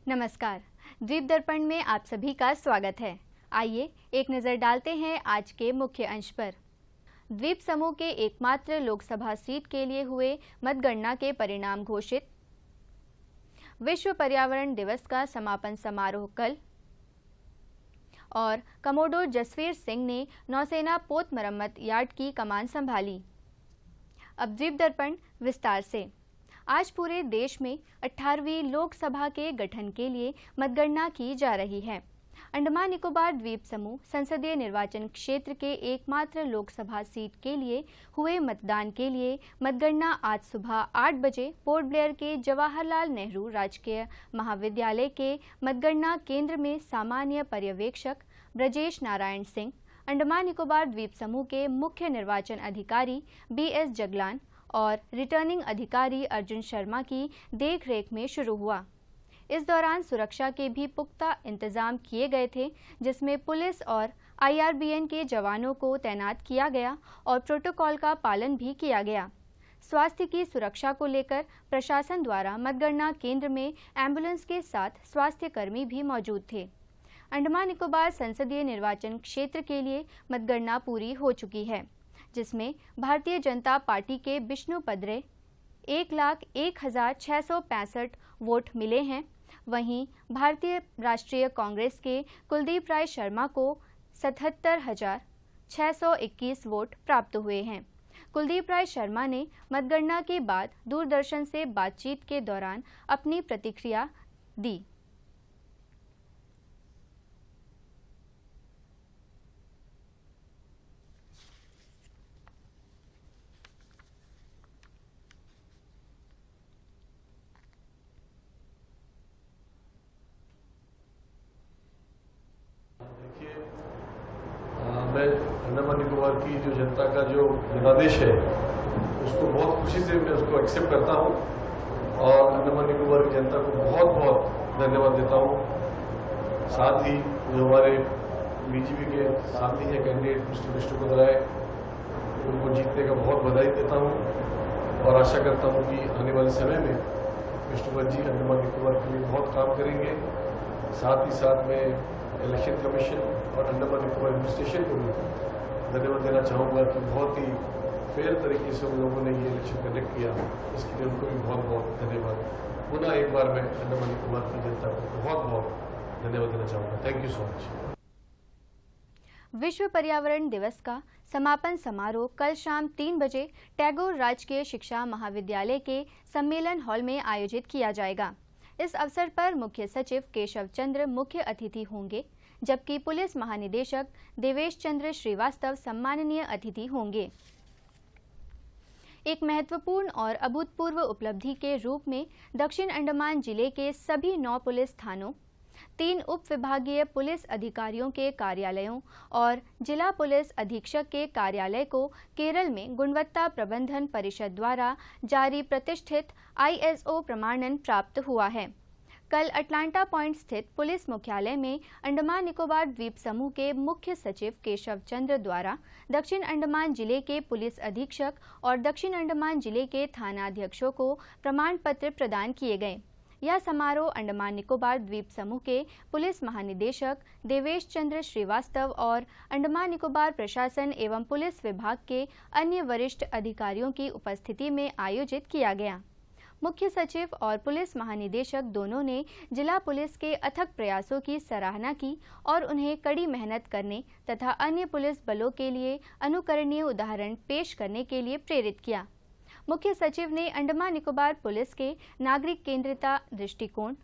नमस्कार। द्वीप दर्पण में आप सभी का स्वागत है। आइए एक नज़र डालते हैं आज के मुख्य अंश पर। द्वीप समूह के एकमात्र लोकसभा सीट के लिए हुए मतगणना के परिणाम घोषित। विश्व पर्यावरण दिवस का समापन समारोह कल। और कमोडोर जसवीर सिंह ने नौसेना पोत मरम्मत यार्ड की कमान संभाली। अब द्वीप दर्पण विस्तार से। आज पूरे देश में 18वीं लोकसभा के गठन के लिए मतगणना की जा रही है। अंडमान निकोबार द्वीप समूह संसदीय निर्वाचन क्षेत्र के एकमात्र लोकसभा सीट के लिए हुए मतदान के लिए मतगणना आज सुबह 8 बजे पोर्ट ब्लेयर के जवाहरलाल नेहरू राजकीय महाविद्यालय के मतगणना केंद्र में सामान्य पर्यवेक्षक ब्रजेश नारायण सिंह, अंडमान निकोबार द्वीप समूह के मुख्य निर्वाचन अधिकारी BS जगलान और रिटर्निंग अधिकारी अर्जुन शर्मा की देखरेख में शुरू हुआ। इस दौरान सुरक्षा के भी पुख्ता इंतजाम किए गए थे, जिसमें पुलिस और IRBN के जवानों को तैनात किया गया और प्रोटोकॉल का पालन भी किया गया। स्वास्थ्य की सुरक्षा को लेकर प्रशासन द्वारा मतगणना केंद्र में एम्बुलेंस के साथ स्वास्थ्य कर्मी भी मौजूद थे। अंडमान निकोबार संसदीय निर्वाचन क्षेत्र के लिए मतगणना पूरी हो चुकी है, जिसमें भारतीय जनता पार्टी के विष्णु पदरे 1,01,665 वोट मिले हैं। वहीं भारतीय राष्ट्रीय कांग्रेस के कुलदीप राय शर्मा को 77,621 वोट प्राप्त हुए हैं। कुलदीप राय शर्मा ने मतगणना के बाद दूरदर्शन से बातचीत के दौरान अपनी प्रतिक्रिया दी। मैं अंडमान निकोबार की जो जनता का जो जनादेश है उसको बहुत खुशी से मैं उसको एक्सेप्ट करता हूँ और अंडमान निकोबार की जनता को बहुत बहुत धन्यवाद देता हूँ। साथ ही जो हमारे BJP के साथी हैं कैंडिडेट मिस्टर विष्णु पदराय, उनको जीतने का बहुत बधाई देता हूँ और आशा करता हूँ कि आने वाले समय में विष्णुपद जी अंडमान निकोबार के लिए बहुत काम करेंगे। साथ ही साथ में इलेक्शन कमीशन और अंडमान निकोबार एडमिनिस्ट्रेशन को भी धन्यवाद देना चाहूँगा कि बहुत ही फेयर तरीके से उन लोगों ने ये इलेक्शन कंडक्ट किया, इसके लिए उनको भी बहुत बहुत धन्यवाद। पुनः एक बार मैं अंडमान निकोबार की जनता को बहुत बहुत धन्यवाद देना चाहूँगा। Thank you so much. विश्व पर्यावरण दिवस का समापन समारोह कल शाम 3 बजे टैगोर राजकीय शिक्षा महाविद्यालय के सम्मेलन हॉल में आयोजित किया जाएगा। इस अवसर पर मुख्य सचिव केशव चंद्र मुख्य अतिथि होंगे, जबकि पुलिस महानिदेशक देवेश चंद्र श्रीवास्तव सम्माननीय अतिथि होंगे। एक महत्वपूर्ण और अभूतपूर्व उपलब्धि के रूप में दक्षिण अंडमान जिले के सभी 9 पुलिस थानों, 3 उप विभागीय पुलिस अधिकारियों के कार्यालयों और जिला पुलिस अधीक्षक के कार्यालय को केरल में गुणवत्ता प्रबंधन परिषद द्वारा जारी प्रतिष्ठित ISO प्रमाणन प्राप्त हुआ है। कल अटलांटा पॉइंट स्थित पुलिस मुख्यालय में अंडमान निकोबार द्वीप समूह के मुख्य सचिव केशव चंद्र द्वारा दक्षिण अंडमान जिले के पुलिस अधीक्षक और दक्षिण अंडमान जिले के थानाध्यक्षों को प्रमाण पत्र प्रदान किए गए। यह समारोह अंडमान निकोबार द्वीप समूह के पुलिस महानिदेशक देवेश चंद्र श्रीवास्तव और अंडमान निकोबार प्रशासन एवं पुलिस विभाग के अन्य वरिष्ठ अधिकारियों की उपस्थिति में आयोजित किया गया। मुख्य सचिव और पुलिस महानिदेशक दोनों ने जिला पुलिस के अथक प्रयासों की सराहना की और उन्हें कड़ी मेहनत करने तथा अन्य पुलिस बलों के लिए अनुकरणीय उदाहरण पेश करने के लिए प्रेरित किया। मुख्य सचिव ने अंडमान निकोबार पुलिस के नागरिक केंद्रिता दृष्टिकोण,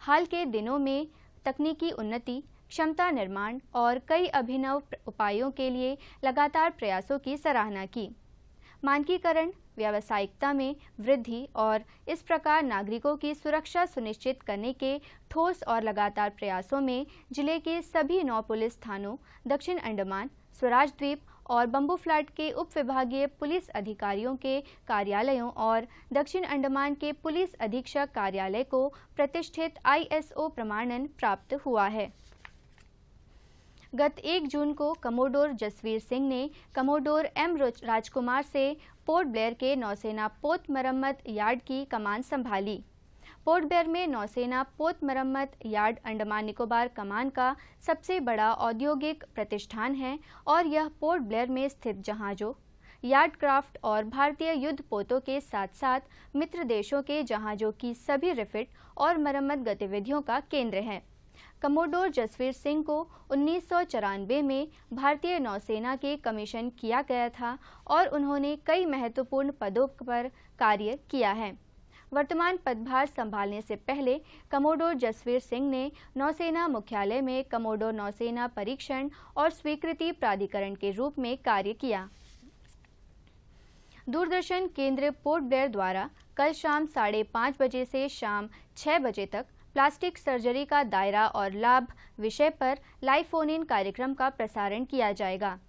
हाल के दिनों में तकनीकी उन्नति, क्षमता निर्माण और कई अभिनव उपायों के लिए लगातार प्रयासों की सराहना की। मानकीकरण, व्यावसायिकता में वृद्धि और इस प्रकार नागरिकों की सुरक्षा सुनिश्चित करने के ठोस और लगातार प्रयासों में जिले के सभी 9 पुलिस थानों, दक्षिण अंडमान, स्वराज द्वीप और बम्बू फ्लैट के उप विभागीय पुलिस अधिकारियों के कार्यालयों और दक्षिण अंडमान के पुलिस अधीक्षक कार्यालय को प्रतिष्ठित ISO प्रमाणन प्राप्त हुआ है। गत 1 जून को कमोडोर जसवीर सिंह ने कमोडोर M राजकुमार से पोर्ट ब्लेयर के नौसेना पोत मरम्मत यार्ड की कमान संभाली। पोर्ट ब्लेयर में नौसेना पोत मरम्मत यार्ड अंडमान निकोबार कमान का सबसे बड़ा औद्योगिक प्रतिष्ठान है और यह पोर्ट ब्लेयर में स्थित जहाजों, यार्ड क्राफ्ट और भारतीय युद्ध पोतों के साथ साथ मित्र देशों के जहाजों की सभी रिफिट और मरम्मत गतिविधियों का केंद्र है। कमोडोर जसवीर सिंह को 1994 में भारतीय नौसेना के कमीशन किया गया था और उन्होंने कई महत्वपूर्ण पदों पर कार्य किया है। वर्तमान पदभार संभालने से पहले कमोडोर जसवीर सिंह ने नौसेना मुख्यालय में कमोडोर नौसेना परीक्षण और स्वीकृति प्राधिकरण के रूप में कार्य किया। दूरदर्शन केंद्र पोर्ट ब्लेयर द्वारा कल शाम 5:30 बजे से शाम 6 बजे तक प्लास्टिक सर्जरी का दायरा और लाभ विषय पर लाइव फोन इन कार्यक्रम का प्रसारण किया जाएगा।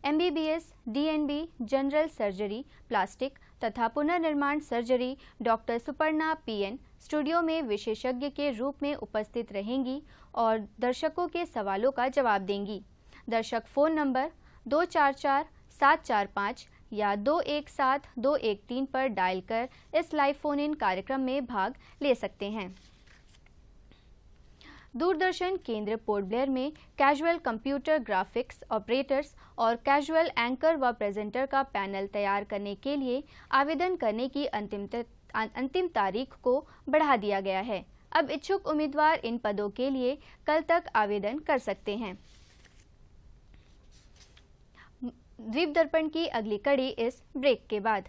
MBBS, DNB, general surgery, plastic तथा पुनर्निर्माण surgery doctor Suparna PN studio में विशेषज्ञ के रूप में उपस्थित रहेंगी और दर्शकों के सवालों का जवाब देंगी। दर्शक फ़ोन नंबर 244-745 या 217-213 पर डायल कर इस लाइव फोन इन कार्यक्रम में भाग ले सकते हैं। दूरदर्शन केंद्र पोर्ट ब्लेयर में कैजुअल कंप्यूटर ग्राफिक्स ऑपरेटर्स और कैजुअल एंकर व प्रेजेंटर का पैनल तैयार करने के लिए आवेदन करने की अंतिम तारीख को बढ़ा दिया गया है। अब इच्छुक उम्मीदवार इन पदों के लिए कल तक आवेदन कर सकते हैं। द्वीप दर्पण की अगली कड़ी इस ब्रेक के बाद।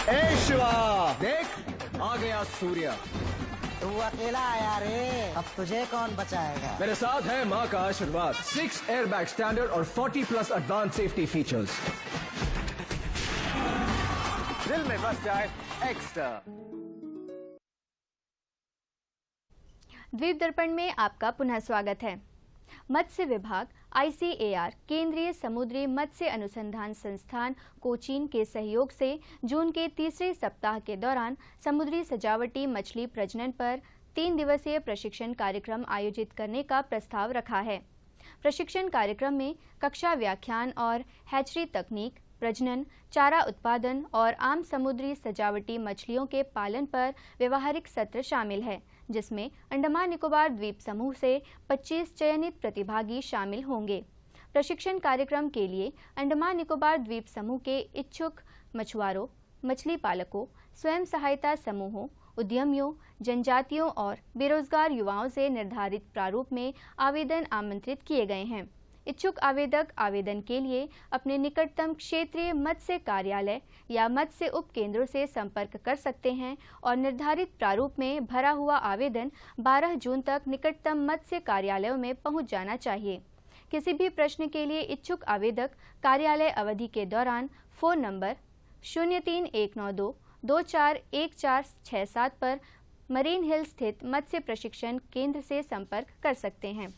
ए शिवा, देख आ गया सूर्य। तू अकेला आया रे, अब तुझे कौन बचाएगा? मेरे साथ है माँ का आशीर्वाद, 6 एयरबैग स्टैंडर्ड और 40+ एडवांस सेफ्टी फीचर्स। दिल में बस जाए एक्स्ट्रा। द्वीप दर्पण में आपका पुनः स्वागत है। मत्स्य विभाग ICAR केंद्रीय समुद्री मत्स्य अनुसंधान संस्थान कोचीन के सहयोग से जून के तीसरे सप्ताह के दौरान समुद्री सजावटी मछली प्रजनन पर 3 दिवसीय प्रशिक्षण कार्यक्रम आयोजित करने का प्रस्ताव रखा है। प्रशिक्षण कार्यक्रम में कक्षा व्याख्यान और हैचरी तकनीक, प्रजनन, चारा उत्पादन और आम समुद्री सजावटी मछलियों के पालन पर व्यवहारिक सत्र शामिल है, जिसमें अंडमान निकोबार द्वीप समूह से 25 चयनित प्रतिभागी शामिल होंगे। प्रशिक्षण कार्यक्रम के लिए अंडमान निकोबार द्वीप समूह के इच्छुक मछुआरों, मछली पालकों, स्वयं सहायता समूहों, उद्यमियों, जनजातियों और बेरोजगार युवाओं से निर्धारित प्रारूप में आवेदन आमंत्रित किए गए हैं। इच्छुक आवेदक आवेदन के लिए अपने निकटतम क्षेत्रीय मत्स्य कार्यालय या मत्स्य उप केंद्रों से संपर्क कर सकते हैं और निर्धारित प्रारूप में भरा हुआ आवेदन 12 जून तक निकटतम मत्स्य कार्यालयों में पहुंच जाना चाहिए। किसी भी प्रश्न के लिए इच्छुक आवेदक कार्यालय अवधि के दौरान फ़ोन नंबर 03192 241467 पर मरीन हिल स्थित मत्स्य प्रशिक्षण केंद्र से संपर्क कर सकते हैं।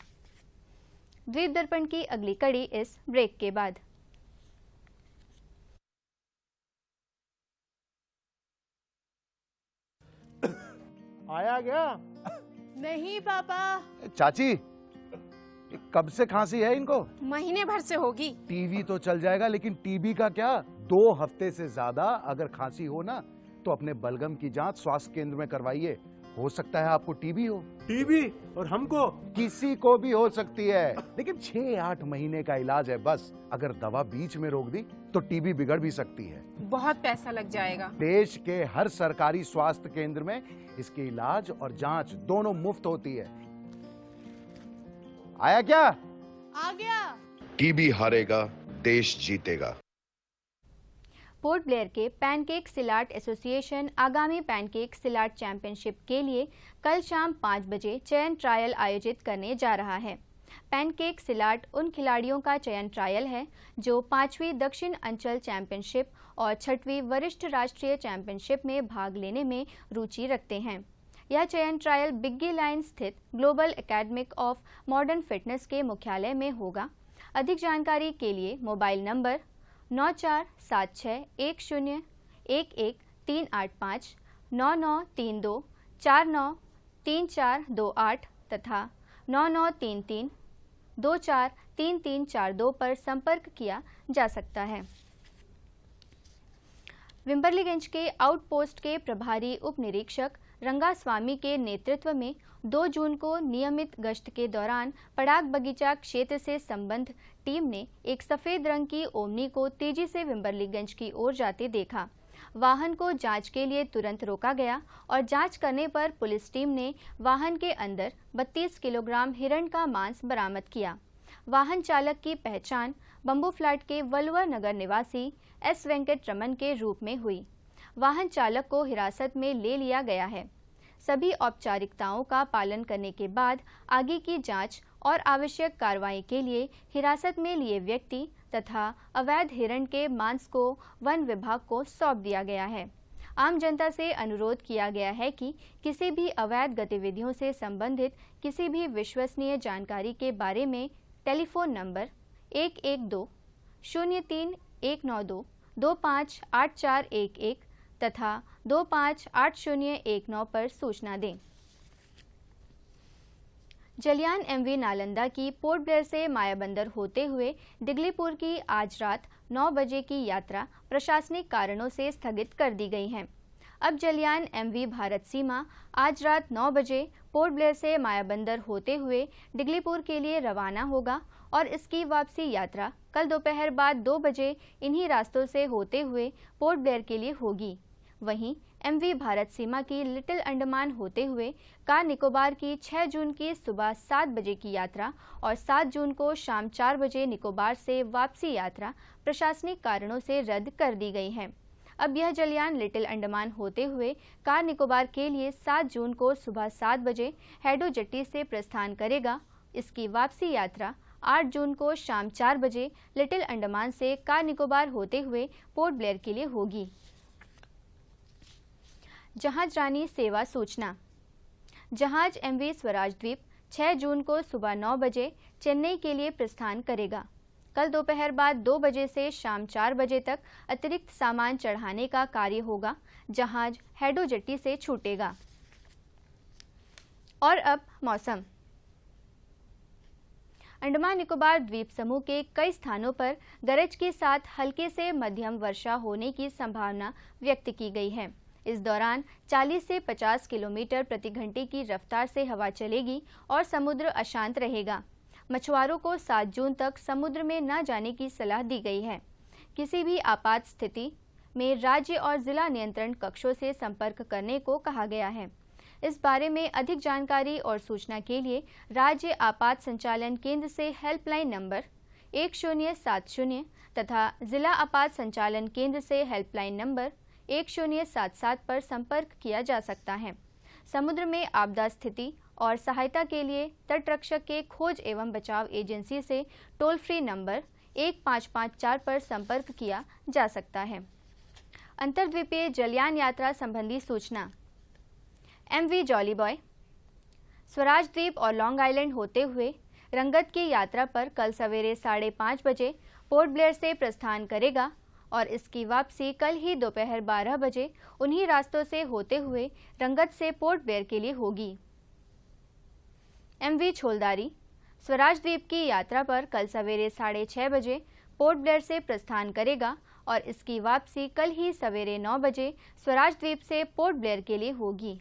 द्वीप दर्पण की अगली कड़ी इस ब्रेक के बाद। आया गया? नहीं पापा, चाची, कब से खांसी है इनको? महीने भर से होगी। टीवी तो चल जाएगा, लेकिन टीबी का क्या? 2 हफ्ते से ज्यादा अगर खांसी हो ना, तो अपने बलगम की जांच स्वास्थ्य केंद्र में करवाइए। हो सकता है आपको टीबी हो। टीबी? और हमको? किसी को भी हो सकती है, लेकिन 6-8 महीने का इलाज है बस। अगर दवा बीच में रोक दी तो टीबी बिगड़ भी सकती है। बहुत पैसा लग जाएगा। देश के हर सरकारी स्वास्थ्य केंद्र में इसके इलाज और जांच दोनों मुफ्त होती है। आया क्या? आ गया। टीबी हारेगा, देश जीतेगा। पोर्ट ब्लेयर के पैनकेक सिलाट एसोसिएशन आगामी पैनकेक सिलाट चैंपियनशिप के लिए कल शाम 5 बजे चयन ट्रायल आयोजित करने जा रहा है। पैनकेक सिलाट उन खिलाड़ियों का चयन ट्रायल है जो 5वीं दक्षिण अंचल चैंपियनशिप और 6वीं वरिष्ठ राष्ट्रीय चैंपियनशिप में भाग लेने में रुचि रखते हैं। यह चयन ट्रायल बिग्गी लाइन स्थित global academic of modern fitness के मुख्यालय में होगा। अधिक जानकारी के लिए मोबाइल नंबर 9476101138 9932493428 तथा 9933 243342 पर संपर्क किया जा सकता है। विम्बरलीगंज के आउटपोस्ट के प्रभारी उप निरीक्षक रंगास्वामी के नेतृत्व में 2 जून को नियमित गश्त के दौरान पड़ाग बगीचा क्षेत्र से संबद्ध टीम ने एक सफेद रंग की ओमनी को तेजी से विम्बरलीगंज की ओर जाते देखा। वाहन को जांच के लिए तुरंत रोका गया और जांच करने पर पुलिस टीम ने वाहन के अंदर 32 किलोग्राम हिरण का मांस बरामद किया। वाहन चालक की पहचान बंबू फ्लैट के वलुआ नगर निवासी एस वेंकट रमन के रूप में हुई। वाहन चालक को हिरासत में ले लिया गया है। सभी औपचारिकताओं का पालन करने के बाद आगे की जांच और आवश्यक कार्रवाई के लिए हिरासत में लिए व्यक्ति तथा अवैध हिरण के मांस को वन विभाग को सौंप दिया गया है। आम जनता से अनुरोध किया गया है कि किसी भी अवैध गतिविधियों से संबंधित किसी भी विश्वसनीय जानकारी के बारे में टेलीफोन नंबर 112-030-192-258411 तथा 258019 पर सूचना दें। जलियान एमवी नालंदा की पोर्ट ब्लेयर से मायाबंदर होते हुए डिगलीपुर की आज रात 9 बजे की यात्रा प्रशासनिक कारणों से स्थगित कर दी गई है। अब जलियान एमवी भारत सीमा आज रात 9 बजे पोर्ट ब्लेयर से मायाबंदर होते हुए डिगलीपुर के लिए रवाना होगा और इसकी वापसी यात्रा कल दोपहर बाद 2 बजे इन्हीं रास्तों से होते हुए पोर्ट ब्लेयर के लिए होगी। वहीं एमवी भारत सीमा की लिटिल अंडमान होते हुए कार निकोबार की 6 जून की सुबह 7 बजे की यात्रा और 7 जून को शाम 4 बजे निकोबार से वापसी यात्रा प्रशासनिक कारणों से रद्द कर दी गई है। अब यह जलियान लिटिल अंडमान होते हुए कार निकोबार के लिए 7 जून को सुबह 7 बजे हेडो जेट्टी से प्रस्थान करेगा। इसकी वापसी यात्रा 8 जून को शाम 4 बजे लिटिल अंडमान से कार निकोबार होते हुए पोर्ट ब्लेयर के लिए होगी। जहाज रानी सेवा सूचना। जहाज एमवी स्वराज द्वीप 6 जून को सुबह 9 बजे चेन्नई के लिए प्रस्थान करेगा। कल दोपहर बाद 2 बजे से शाम 4 बजे तक अतिरिक्त सामान चढ़ाने का कार्य होगा। जहाज हेडो जेट्टी से छूटेगा। और अब मौसम। अंडमान निकोबार द्वीप समूह के कई स्थानों पर गरज के साथ हल्के से मध्यम वर्षा होने की संभावना व्यक्त की गई है। इस दौरान 40 से 50 किलोमीटर प्रति घंटे की रफ्तार से हवा चलेगी और समुद्र अशांत रहेगा। मछुआरों को 7 जून तक समुद्र में न जाने की सलाह दी गई है। किसी भी आपात स्थिति में राज्य और जिला नियंत्रण कक्षों से संपर्क करने को कहा गया है। इस बारे में अधिक जानकारी और सूचना के लिए राज्य आपात संचालन केंद्र से हेल्पलाइन नंबर 1070 तथा जिला आपात संचालन केंद्र से हेल्पलाइन नंबर 1077 पर संपर्क किया जा सकता है। समुद्र में आपदा स्थिति और सहायता के लिए तटरक्षक के खोज एवं बचाव एजेंसी से टोल फ्री नंबर 1554 पर संपर्क किया जा सकता है। अंतर्द्वीपीय जलयान यात्रा संबंधी सूचना। एमवी जॉली बॉय स्वराज द्वीप और लॉन्ग आइलैंड होते हुए रंगत की यात्रा पर कल सवेरे 5:30 बजे पोर्ट ब्लेयर से प्रस्थान करेगा और इसकी वापसी कल ही दोपहर 12 बजे उन्हीं रास्तों से होते हुए रंगत से पोर्ट ब्लेयर के लिए होगी। एमवी छोलदारी स्वराज द्वीप की यात्रा पर कल सवेरे 6:30 बजे पोर्ट ब्लेयर से प्रस्थान करेगा और इसकी वापसी कल ही सवेरे 9 बजे स्वराज द्वीप से पोर्ट ब्लेयर के लिए होगी।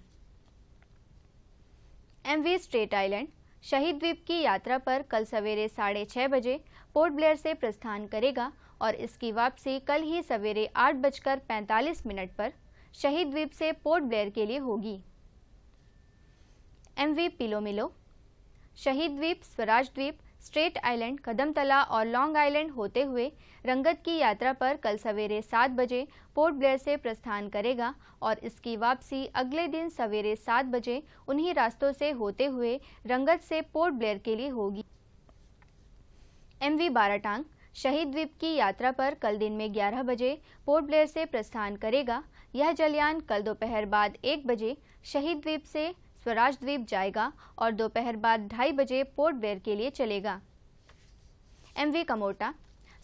एमवी स्ट्रेट आइलैंड शहीद द्वीप की यात्रा पर कल सवेरे 6:30 बजे पोर्ट ब्लेयर से प्रस्थान करेगा और इसकी वापसी कल ही सवेरे 8:45 पर शहीद द्वीप से पोर्ट ब्लेयर के लिए होगी। एमवी पिलोमिलो शहीद द्वीप स्वराज द्वीप स्ट्रेट आइलैंड कदमतला और लॉन्ग आइलैंड होते हुए रंगत की यात्रा पर कल सवेरे 7 बजे पोर्ट ब्लेयर से प्रस्थान करेगा और इसकी वापसी अगले दिन सवेरे 7 बजे उन्हीं रास्तों से होते हुए रंगत से पोर्ट ब्लेयर के लिए होगी। एमवी बाराटांग शहीद द्वीप की यात्रा पर कल दिन में 11 बजे पोर्ट ब्लेयर से प्रस्थान करेगा। यह जलयान कल दोपहर बाद 1 बजे शहीद द्वीप से स्वराज द्वीप जाएगा और दोपहर बाद 2:30 बजे पोर्ट ब्लेयर के लिए चलेगा। एमवी कमोटा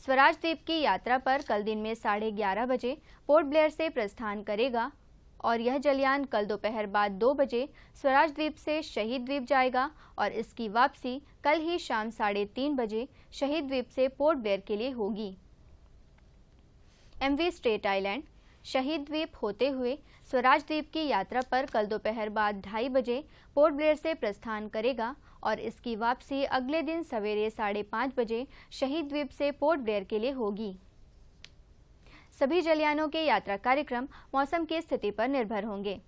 स्वराज द्वीप की यात्रा पर कल दिन में 11:30 बजे पोर्ट ब्लेयर से प्रस्थान करेगा और यह जलयान कल दोपहर बाद 2 बजे स्वराज द्वीप से शहीद द्वीप जाएगा और इसकी वापसी कल ही शाम 3:30 बजे शहीद द्वीप से पोर्ट ब्लेयर के लिए होगी। MV स्ट्रेट आइलैंड शहीद द्वीप होते हुए स्वराज द्वीप की यात्रा पर कल दोपहर बाद 2:30 बजे पोर्ट ब्लेयर से प्रस्थान करेगा और इसकी वापसी अगले दिन सवेरे 5:30 बजे शहीद द्वीप से पोर्ट ब्लेयर के लिए होगी। सभी जलयानों के यात्रा कार्यक्रम मौसम की स्थिति पर निर्भर होंगे।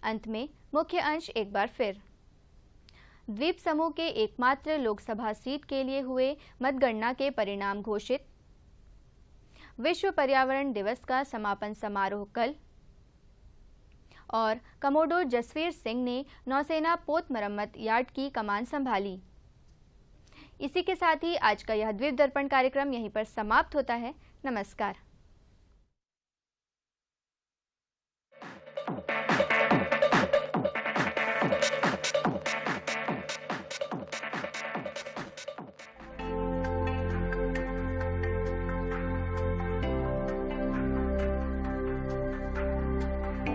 अंत में मुख्य अंश एक बार फिर। द्वीप समूह के एकमात्र लोकसभा सीट के लिए हुए मतगणना के परिणाम घोषित। विश्व पर्यावरण दिवस का समापन समारोह कल। और कमोडोर जसवीर सिंह ने नौसेना पोत मरम्मत यार्ड की कमान संभाली। इसी के साथ ही आज का यह द्वीप दर्पण कार्यक्रम यहीं पर समाप्त होता है। नमस्कार।